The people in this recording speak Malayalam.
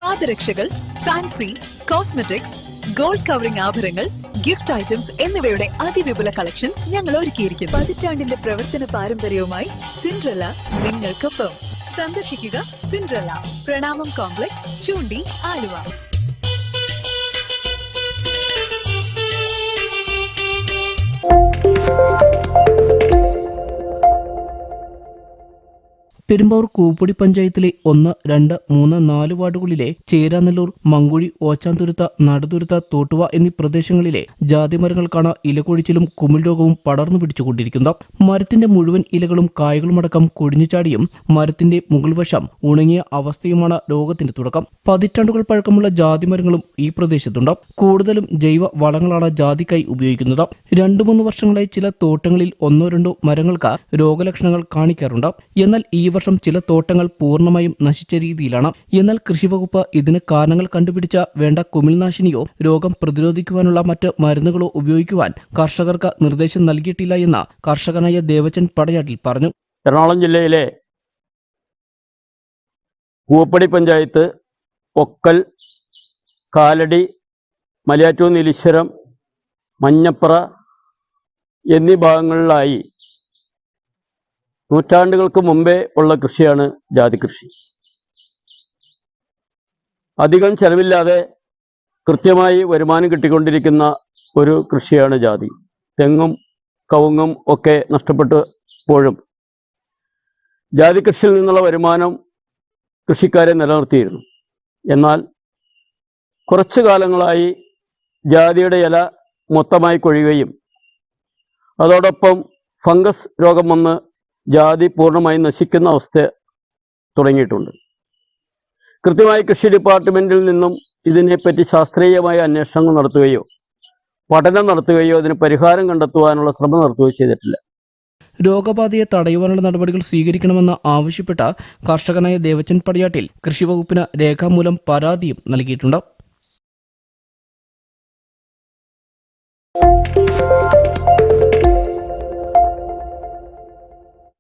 പാദരക്ഷകൾ, ഫാൻസി, കോസ്മെറ്റിക്സ്, ഗോൾഡ് കവറിംഗ് ആഭരണങ്ങൾ, ഗിഫ്റ്റ് ഐറ്റംസ് എന്നിവയുടെ അതിവിപുല കളക്ഷൻസ് ഞങ്ങൾ ഒരുക്കിയിരിക്കുന്നു. പതിറ്റാണ്ടിന്റെ പ്രവർത്തന പാരമ്പര്യവുമായി സിൻഡ്രല്ല നിങ്ങൾക്കൊപ്പം. സന്ദർശിക്കുക സിൻഡ്രല്ല, പ്രണാമം കോംപ്ലക്സ്, ചൂണ്ടി, ആലുവ. പെരുമ്പാവൂർ കൂപ്പടി പഞ്ചായത്തിലെ 1, 2, 3, 4 വാർഡുകളിലെ ചേരാനെല്ലൂർ, മങ്കുഴി, ഓച്ചാന്തുരുത്ത, നടുതുരുത്ത, തോട്ടുവ എന്നീ പ്രദേശങ്ങളിലെ ജാതിമരങ്ങൾക്കാണ് ഇലകൊഴിച്ചിലും കുമിൾ രോഗവും പടർന്നു പിടിച്ചുകൊണ്ടിരിക്കുന്നത്. മരത്തിന്റെ മുഴുവൻ ഇലകളും കായകളുമടക്കം കൊഴിഞ്ഞുചാടിയും മരത്തിന്റെ മുകൾ വശം ഉണങ്ങിയ അവസ്ഥയുമാണ് രോഗത്തിന്റെ തുടക്കം. പതിറ്റാണ്ടുകൾ പഴക്കമുള്ള ജാതിമരങ്ങളും ഈ പ്രദേശത്തുണ്ട്. കൂടുതലും ജൈവ വളങ്ങളാണ് ജാതിക്കായി ഉപയോഗിക്കുന്നത്. 2-3 വർഷങ്ങളായി ചില തോട്ടങ്ങളിൽ 1-2 മരങ്ങൾക്ക് രോഗലക്ഷണങ്ങൾ കാണിക്കാറുണ്ട്. എന്നാൽ ഈ വർഷം ചില തോട്ടങ്ങൾ പൂർണ്ണമായും നശിച്ച രീതിയിലാണ്. എന്നാൽ കൃഷിവകുപ്പ് ഇതിന് കാരണങ്ങൾ കണ്ടുപിടിച്ച വേണ്ട കുമിൾനാശിനിയോ രോഗം പ്രതിരോധിക്കുവാനുള്ള മറ്റ് മരുന്നുകളോ ഉപയോഗിക്കുവാൻ കർഷകർക്ക് നിർദ്ദേശം നൽകിയിട്ടില്ല എന്ന് കർഷകനായ ദേവച്ചൻ പടയാട്ടിൽ പറഞ്ഞു. എറണാകുളം ജില്ലയിലെ കൂപ്പടി പഞ്ചായത്ത് പൊക്കൽ, കാലടി, മലയാറ്റൂർ, നീലീശ്വരം, മഞ്ഞപ്ര എന്നീ ഭാഗങ്ങളിലായി നൂറ്റാണ്ടുകൾക്ക് മുമ്പേ ഉള്ള കൃഷിയാണ് ജാതി കൃഷി. അധികം ചെലവില്ലാതെ കൃത്യമായി വരുമാനം കിട്ടിക്കൊണ്ടിരിക്കുന്ന ഒരു കൃഷിയാണ് ജാതി. തെങ്ങും കവുങ്ങും ഒക്കെ നഷ്ടപ്പെട്ടപ്പോഴും ജാതി കൃഷിയിൽ നിന്നുള്ള വരുമാനം കൃഷിക്കാരെ നിലനിർത്തിയിരുന്നു. എന്നാൽ കുറച്ചു കാലങ്ങളായി ജാതിയുടെ ഇല മൊത്തമായി കൊഴിയുകയും അതോടൊപ്പം ഫംഗസ് രോഗം വന്ന് ജാതി പൂർണ്ണമായി നശിക്കുന്ന അവസ്ഥ തുടങ്ങിയിട്ടുണ്ട്. കൃത്യമായി കൃഷി ഡിപ്പാർട്ട്മെന്റിൽ നിന്നും ഇതിനെപ്പറ്റി ശാസ്ത്രീയമായ അന്വേഷണങ്ങൾ നടത്തുകയോ പഠനം നടത്തുകയോ അതിന് പരിഹാരം കണ്ടെത്തുവാനുള്ള ശ്രമം നടത്തുകയോ ചെയ്തിട്ടില്ല. രോഗബാധയെ തടയുവാനുള്ള നടപടികൾ സ്വീകരിക്കണമെന്ന് ആവശ്യപ്പെട്ട കർഷകനായ ദേവച്ചൻ പടയാട്ടിൽ കൃഷിവകുപ്പിന് രേഖാമൂലം പരാതിയും നൽകിയിട്ടുണ്ട്.